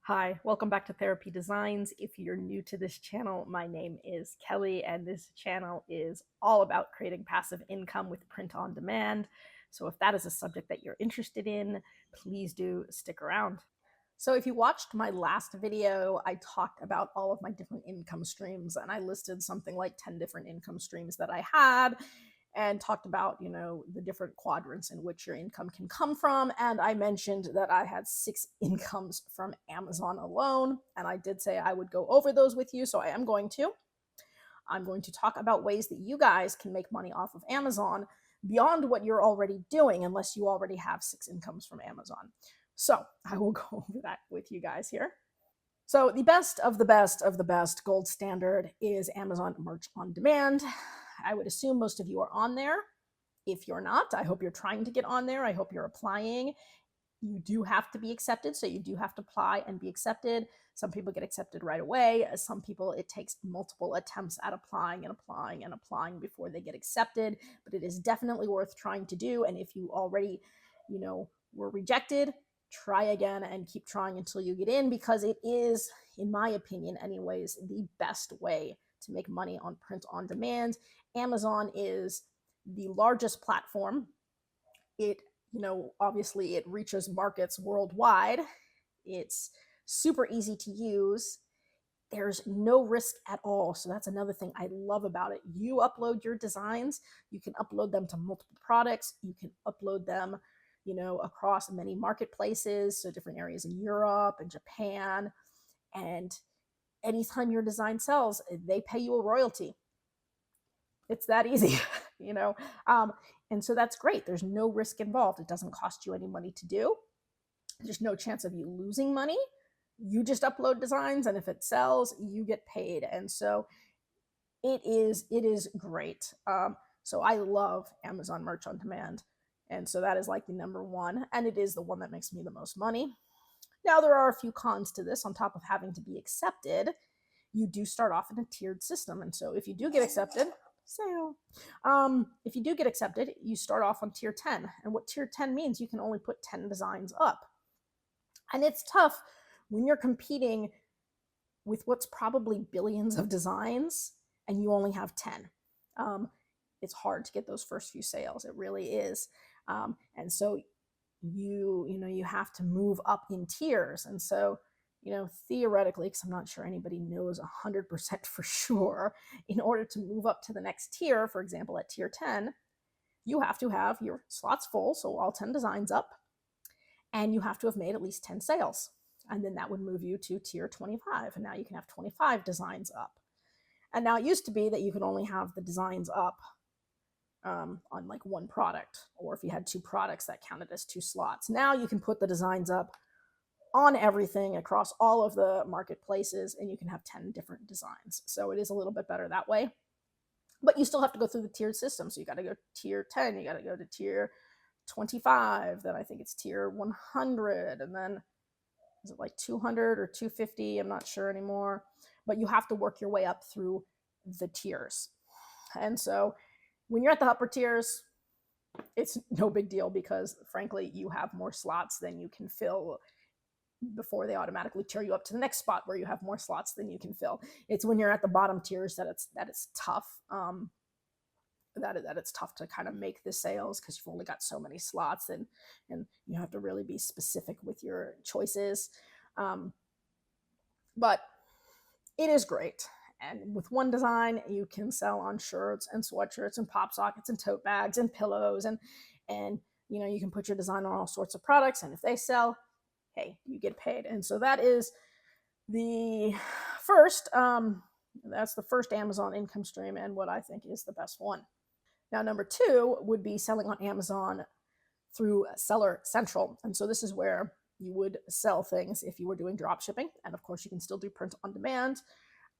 Hi, welcome back to Therapy Designs. If you're new to this channel, my name is Kelly, and this channel is all about creating passive income with print on demand. So if that is a subject that you're interested in, please do stick around. So if you watched my last video, I talked about all of my different income streams, and I listed something like 10 different income streams that I had and talked about, the different quadrants in which your income can come from. And I mentioned that I had 6 incomes from Amazon alone, and I did say I would go over those with you, so I am going to. I'm going to talk about ways that you guys can make money off of Amazon beyond what you're already doing, unless you already have 6 incomes from Amazon. So I will go over that with you guys here. So the best of the best of the best gold standard is Amazon Merch on Demand. I would assume most of you are on there. If you're not, I hope you're trying to get on there. I hope you're applying. You do have to be accepted, so you do have to apply and be accepted. Some people get accepted right away. Some people, it takes multiple attempts at applying and applying and applying before they get accepted, but it is definitely worth trying to do. And if you already, were rejected, try again and keep trying until you get in, because it is, in my opinion anyways, the best way to make money on print on demand. Amazon is the largest platform. It, obviously it reaches markets worldwide. It's super easy to use. There's no risk at all. So that's another thing I love about it. You upload your designs, you can upload them to multiple products, you can upload them, across many marketplaces, so different areas in Europe and Japan. And anytime your design sells, they pay you a royalty. It's that easy, you know. And so that's great. There's no risk involved. It doesn't cost you any money to do. There's no chance of you losing money. You just upload designs, and if it sells, you get paid. And so it is great. So I love Amazon Merch on Demand, and so that is like the number one, and it is the one that makes me the most money. Now there are a few cons to this. On top of having to be accepted, you do start off in a tiered system, and so if you do get accepted, if you do get accepted, you start off on tier 10. And what tier 10 means, you can only put 10 designs up. And it's tough when you're competing with what's probably billions of designs and you only have 10. It's hard to get those first few sales. It really is. And so you have to move up in tiers. And so, theoretically, because I'm not sure anybody knows 100% for sure, in order to move up to the next tier, for example, at tier 10, you have to have your slots full, so all 10 designs up, and you have to have made at least 10 sales. And then that would move you to tier 25. And now you can have 25 designs up. And now it used to be that you could only have the designs up on like one product, or if you had 2 products, that counted as 2 slots. Now you can put the designs up on everything across all of the marketplaces, and you can have 10 different designs. So it is a little bit better that way. But you still have to go through the tiered system. So you got to go tier 10, you got to go to tier 25, then I think it's tier 100, and then is it like 200 or 250? I'm not sure anymore. But you have to work your way up through the tiers. And so when you're at the upper tiers, it's no big deal, because frankly, you have more slots than you can fill before they automatically tier you up to the next spot where you have more slots than you can fill. It's when you're at the bottom tiers that it's tough. That it's tough to kind of make the sales, because you've only got so many slots, and you have to really be specific with your choices. But it is great. And with one design, you can sell on shirts and sweatshirts and pop sockets and tote bags and pillows, and you can put your design on all sorts of products, and if they sell, hey, you get paid. And so that is the first that's the first Amazon income stream, and what I think is the best one. Now, number 2 would be selling on Amazon through Seller Central. And so this is where you would sell things if you were doing drop shipping. And of course, you can still do print on demand.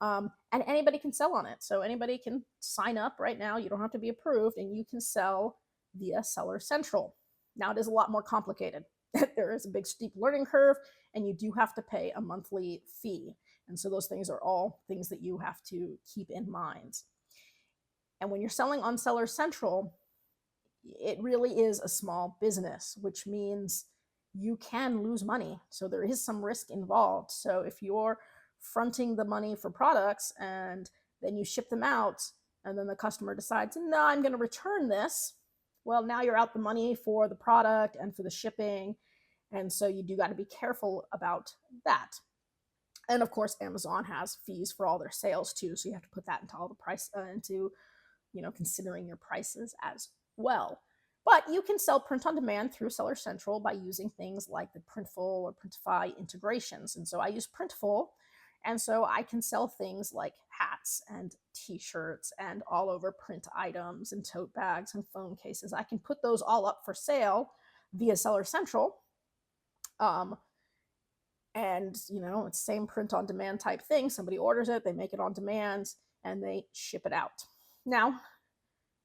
And anybody can sell on it. So anybody can sign up right now. You don't have to be approved, and you can sell via Seller Central. Now, it is a lot more complicated. There is a big steep learning curve, and you do have to pay a monthly fee. And so those things are all things that you have to keep in mind. And when you're selling on Seller Central, it really is a small business, which means you can lose money. So there is some risk involved. So if you're fronting the money for products and then you ship them out and then the customer decides, no, I'm going to return this, well, now you're out the money for the product and for the shipping. And so you do got to be careful about that. And of course, Amazon has fees for all their sales too. So you have to put that into all the price, into, considering your prices as well. But you can sell print on demand through Seller Central by using things like the Printful or Printify integrations. And so I use Printful. And so I can sell things like hats and t-shirts and all over print items and tote bags and phone cases. I can put those all up for sale via Seller Central. And it's same print on demand type thing. Somebody orders it, they make it on demand, and they ship it out. Now,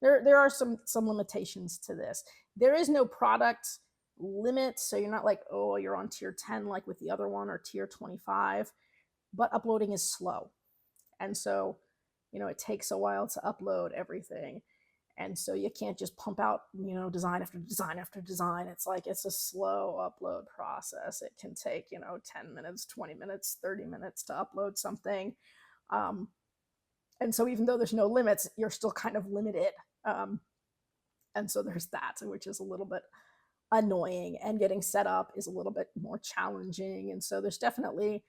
there are some limitations to this. There is no product limit, so you're not like, oh, you're on tier 10 like with the other one, or tier 25, but uploading is slow. And so, it takes a while to upload everything. And so you can't just pump out, design after design after design. It's like, it's a slow upload process. It can take, 10 minutes, 20 minutes, 30 minutes to upload something. And so even though there's no limits, you're still kind of limited. And so there's that, which is a little bit annoying, and getting set up is a little bit more challenging. And so there's definitely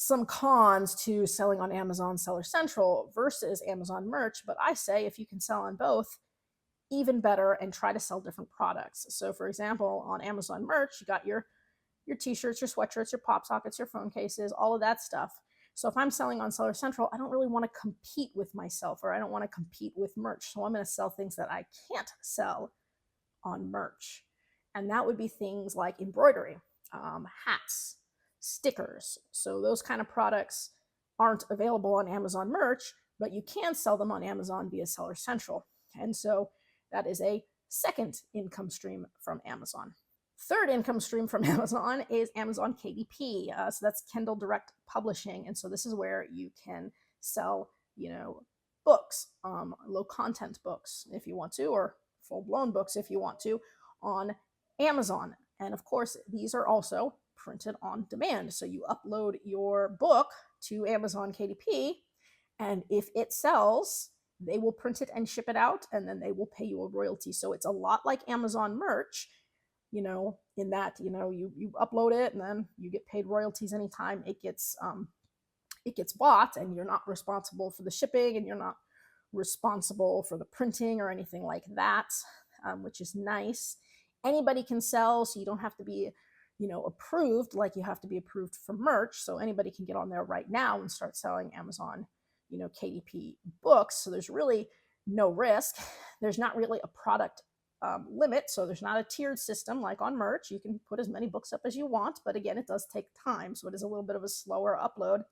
some cons to selling on Amazon Seller Central versus Amazon Merch. But I say if you can sell on both, even better, and try to sell different products. So for example, on Amazon Merch, you got your t-shirts, your sweatshirts, your pop sockets, your phone cases, all of that stuff. So if I'm selling on Seller Central, I don't really want to compete with myself, or I don't want to compete with merch. So I'm going to sell things that I can't sell on merch. And that would be things like embroidery, hats, stickers. So those kind of products aren't available on Amazon Merch, but you can sell them on Amazon via Seller Central. And so that is a second income stream from Amazon. Third income stream from Amazon is Amazon KDP. So that's Kindle Direct Publishing. And so this is where you can sell, books, low content books if you want to, or full blown books if you want to, on Amazon. And of course, these are also printed on demand. So you upload your book to Amazon KDP, and if it sells, they will print it and ship it out, and then they will pay you a royalty. So it's a lot like Amazon Merch, in that, you upload it and then you get paid royalties anytime it gets bought, and you're not responsible for the shipping, and you're not responsible for the printing or anything like that, which is nice. Anybody can sell, so you don't have to be, approved like you have to be approved for merch. So anybody can get on there right now and start selling Amazon, KDP books. So there's really no risk. There's not really a product limit. So there's not a tiered system like on merch. You can put as many books up as you want, but again, it does take time. So it is a little bit of a slower upload.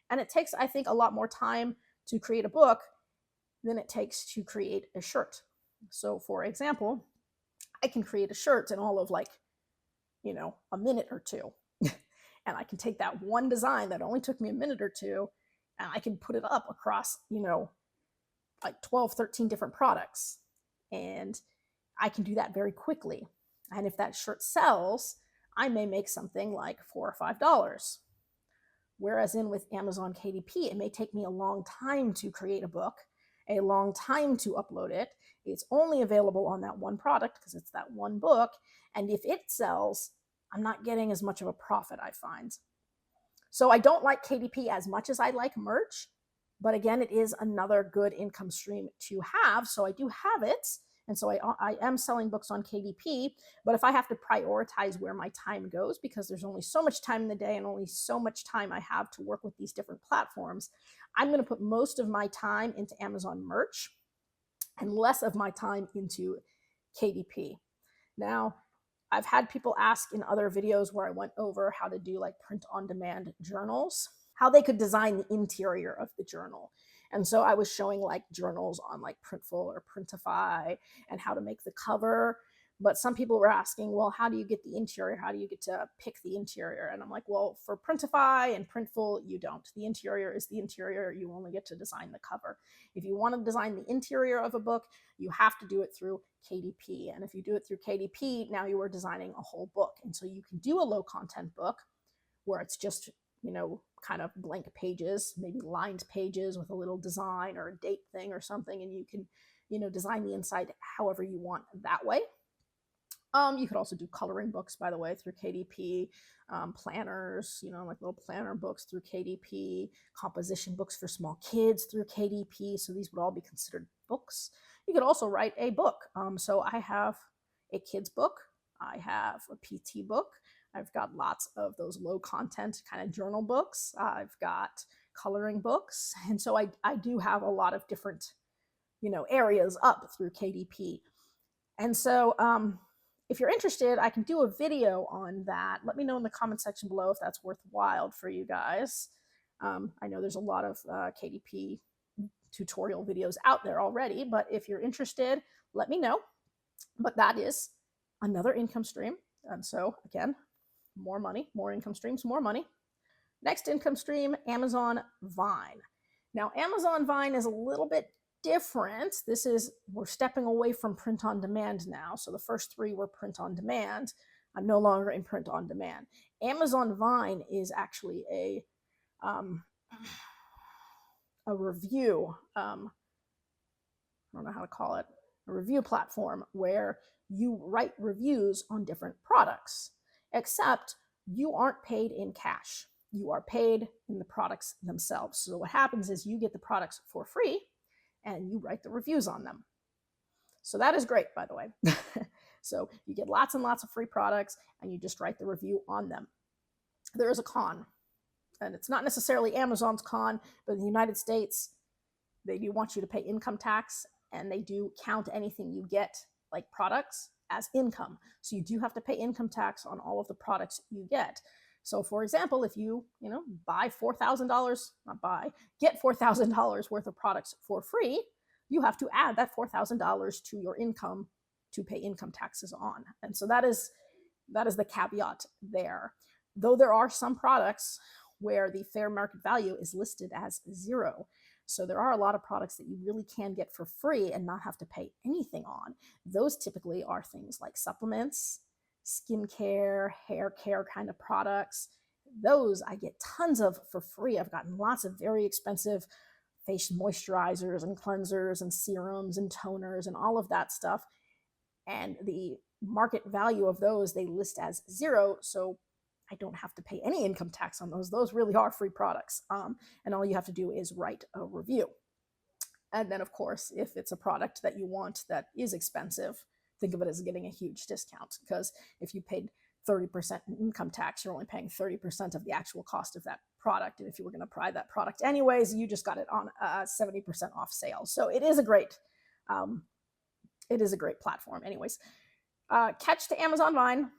And it takes, I think, a lot more time to create a book than it takes to create a shirt. So for example, I can create a shirt in all of a minute or two. And I can take that one design that only took me a minute or two, and I can put it up across, like 12, 13 different products. And I can do that very quickly. And if that shirt sells, I may make something like $4 or $5. Whereas with Amazon KDP, it may take me a long time to create a book, a long time to upload it. It's only available on that one product because it's that one book. And if it sells, I'm not getting as much of a profit, I find. So I don't like KDP as much as I like merch, but again, it is another good income stream to have. So I do have it. And so I am selling books on KDP, but if I have to prioritize where my time goes, because there's only so much time in the day and only so much time I have to work with these different platforms, I'm going to put most of my time into Amazon Merch and less of my time into KDP. Now, I've had people ask in other videos where I went over how to do like print on demand journals, how they could design the interior of the journal. And so I was showing like journals on like Printful or Printify and how to make the cover. But some people were asking, well, how do you get the interior? How do you get to pick the interior? And I'm like, well, for Printify and Printful, you don't. The interior is the interior. You only get to design the cover. If you want to design the interior of a book, you have to do it through KDP. And if you do it through KDP, now you are designing a whole book. And so you can do a low content book where it's just, kind of blank pages, maybe lined pages with a little design or a date thing or something. And you can, design the inside however you want that way. You could also do coloring books, by the way, through KDP, planners, like little planner books through KDP, composition books for small kids through KDP. So these would all be considered books. You could also write a book. So I have a kid's book. I have a PT book. I've got lots of those low content kind of journal books. I've got coloring books. And so I do have a lot of different, areas up through KDP. And so, if you're interested, I can do a video on that. Let me know in the comment section below if that's worthwhile for you guys. I know there's a lot of KDP tutorial videos out there already, but if you're interested, let me know. But that is another income stream. And so again, more money, more income streams, more money. Next income stream, Amazon Vine. Now, Amazon Vine is a little bit different. We're stepping away from print on demand now. So the first three were print on demand. I'm no longer in print on demand. Amazon Vine is actually a review. I don't know how to call it. A review platform where you write reviews on different products, except you aren't paid in cash. You are paid in the products themselves. So what happens is you get the products for free and you write the reviews on them. So that is great, by the way. So you get lots and lots of free products and you just write the review on them. There is a con, and it's not necessarily Amazon's con, but in the United States, they do want you to pay income tax, and they do count anything you get, like products, as income. So you do have to pay income tax on all of the products you get. So for example, if you, buy $4,000, get $4,000 worth of products for free, you have to add that $4,000 to your income to pay income taxes on. And so that is the caveat there. Though there are some products where the fair market value is listed as 0. So there are a lot of products that you really can get for free and not have to pay anything on. Those typically are things like supplements, skincare, hair care kind of products. Those I get tons of for free. I've gotten lots of very expensive face moisturizers and cleansers and serums and toners and all of that stuff. And the market value of those, they list as 0. So I don't have to pay any income tax on those. Those really are free products. And all you have to do is write a review. And then, of course, if it's a product that you want that is expensive, think of it as getting a huge discount, because if you paid 30% in income tax, you're only paying 30% of the actual cost of that product. And if you were going to buy that product anyways, you just got it on a 70% off sale. So it is a great platform. Anyways, catch to Amazon Vine.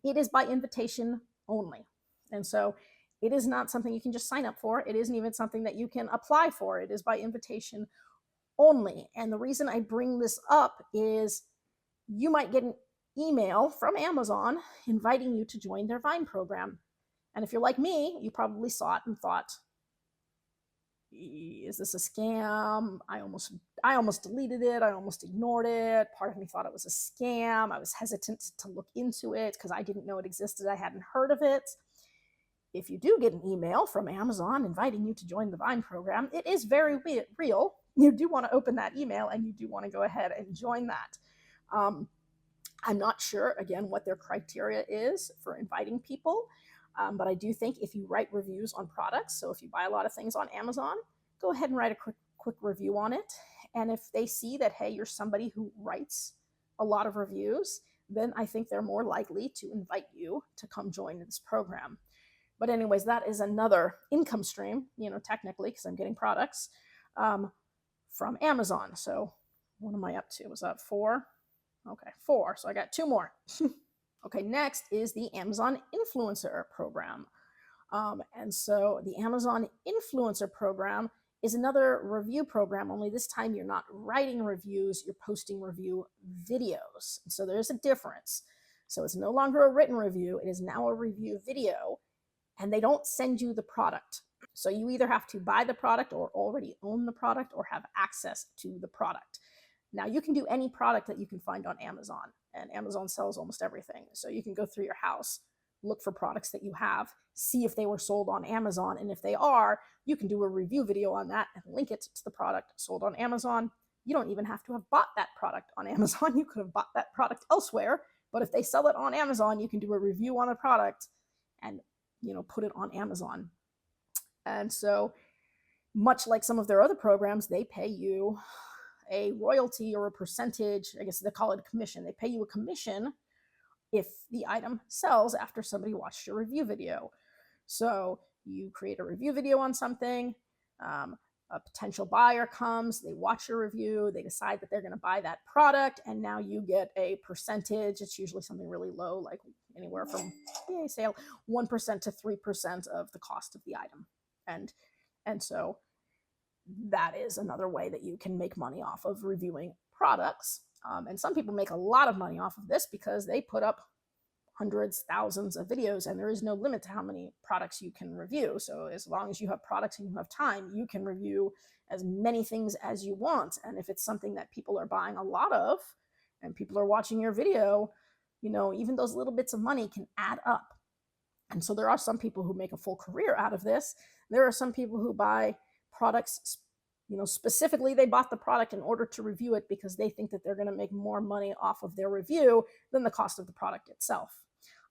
It is by invitation only. And so it is not something you can just sign up for. It isn't even something that you can apply for. It is by invitation only. And the reason I bring this up is you might get an email from Amazon inviting you to join their Vine program. And if you're like me, you probably saw it and thought, is this a scam? I almost deleted it. I almost ignored it. Part of me thought it was a scam. I was hesitant to look into it because I didn't know it existed. I hadn't heard of it. If you do get an email from Amazon inviting you to join the Vine program, it is very real. You do want to open that email and you do want to go ahead and join that. I'm not sure, again, what their criteria is for inviting people. But I do think if you write reviews on products, so if you buy a lot of things on Amazon, go ahead and write a quick review on it. And if they see that, hey, you're somebody who writes a lot of reviews, then I think they're more likely to invite you to come join this program. But anyways, that is another income stream, technically, because I'm getting products from Amazon. So what am I up to? Was that 4? Okay, 4. So I got 2 more. Okay, next is the Amazon Influencer Program. And so the Amazon Influencer Program is another review program, only this time you're not writing reviews, you're posting review videos. So there's a difference. So it's no longer a written review, it is now a review video, and they don't send you the product. So you either have to buy the product or already own the product or have access to the product. Now you can do any product that you can find on Amazon, and Amazon sells almost everything. So you can go through your house, look for products that you have, see if they were sold on Amazon, and if they are, you can do a review video on that and link it to the product sold on Amazon. You don't even have to have bought that product on Amazon. You could have bought that product elsewhere, but if they sell it on Amazon, you can do a review on the product and put it on Amazon. And so much like some of their other programs, they pay you a royalty or a percentage. I guess they call it a commission. They pay you a commission if the item sells after somebody watched your review video. So you create a review video on something, a potential buyer comes, they watch your review, they decide that they're going to buy that product, and now you get a percentage. It's usually something really low, like anywhere from, say, 1% to 3% of the cost of the item. And so that is another way that you can make money off of reviewing products. And some people make a lot of money off of this because they put up hundreds, thousands of videos, and there is no limit to how many products you can review. So as long as you have products and you have time, you can review as many things as you want. And if it's something that people are buying a lot of and people are watching your video, even those little bits of money can add up. And so there are some people who make a full career out of this. There are some people who buy products, specifically they bought the product in order to review it because they think that they're going to make more money off of their review than the cost of the product itself.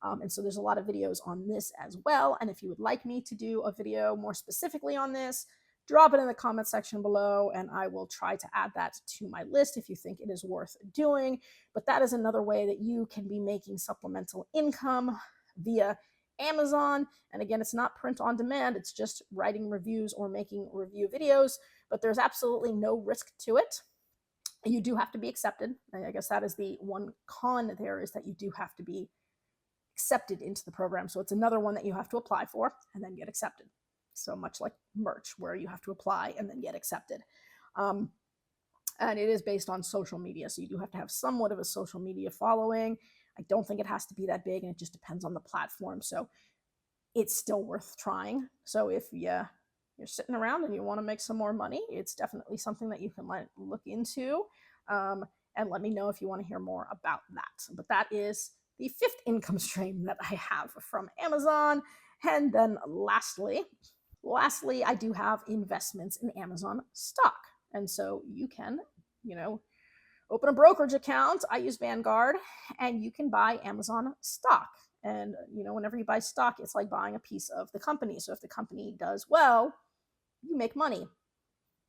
And so there's a lot of videos on this as well. And if you would like me to do a video more specifically on this, drop it in the comment section below, and I will try to add that to my list if you think it is worth doing. But that is another way that you can be making supplemental income via Amazon. And again, it's not print on demand, it's just writing reviews or making review videos, but there's absolutely no risk to it. You do have to be accepted. I guess that is the one con there, is that you do have to be accepted into the program. So it's another one that you have to apply for and then get accepted. So much like merch, where you have to apply and then get accepted. And it is based on social media. So you do have to have somewhat of a social media following. I don't think it has to be that big, and it just depends on the platform. So it's still worth trying. So if you're sitting around and you want to make some more money, it's definitely something that you can look into. And let me know if you want to hear more about that. But that is the fifth income stream that I have from Amazon. And then lastly, I do have investments in Amazon stock. And so you can, open a brokerage account. I use Vanguard, and you can buy Amazon stock. And, whenever you buy stock, it's like buying a piece of the company. So if the company does well, you make money.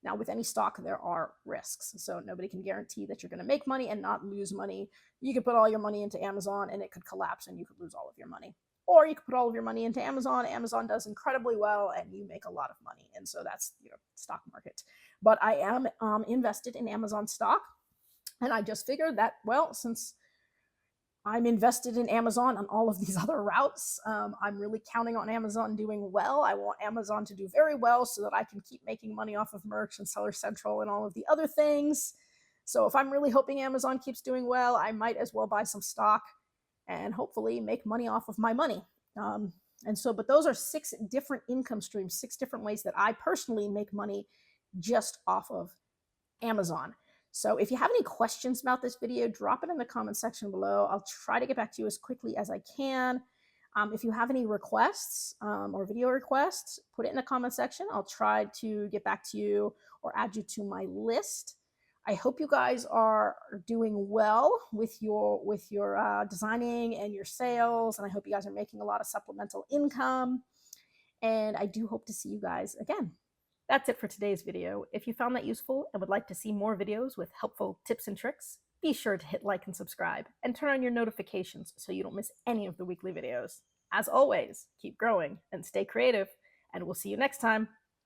Now, with any stock, there are risks. So nobody can guarantee that you're going to make money and not lose money. You could put all your money into Amazon and it could collapse and you could lose all of your money. Or you could put all of your money into Amazon. Amazon does incredibly well and you make a lot of money. And so that's, stock market. But I am invested in Amazon stock. And I just figured that, well, since I'm invested in Amazon on all of these other routes, I'm really counting on Amazon doing well. I want Amazon to do very well so that I can keep making money off of merch and Seller Central and all of the other things. So if I'm really hoping Amazon keeps doing well, I might as well buy some stock and hopefully make money off of my money. But those are 6 different income streams, 6 different ways that I personally make money just off of Amazon. So if you have any questions about this video, drop it in the comment section below. I'll try to get back to you as quickly as I can. If you have any requests or video requests, put it in the comment section. I'll try to get back to you or add you to my list. I hope you guys are doing well with your designing and your sales, and I hope you guys are making a lot of supplemental income. And I do hope to see you guys again. That's it for today's video. If you found that useful and would like to see more videos with helpful tips and tricks, be sure to hit like and subscribe and turn on your notifications so you don't miss any of the weekly videos. As always, keep growing and stay creative, and we'll see you next time.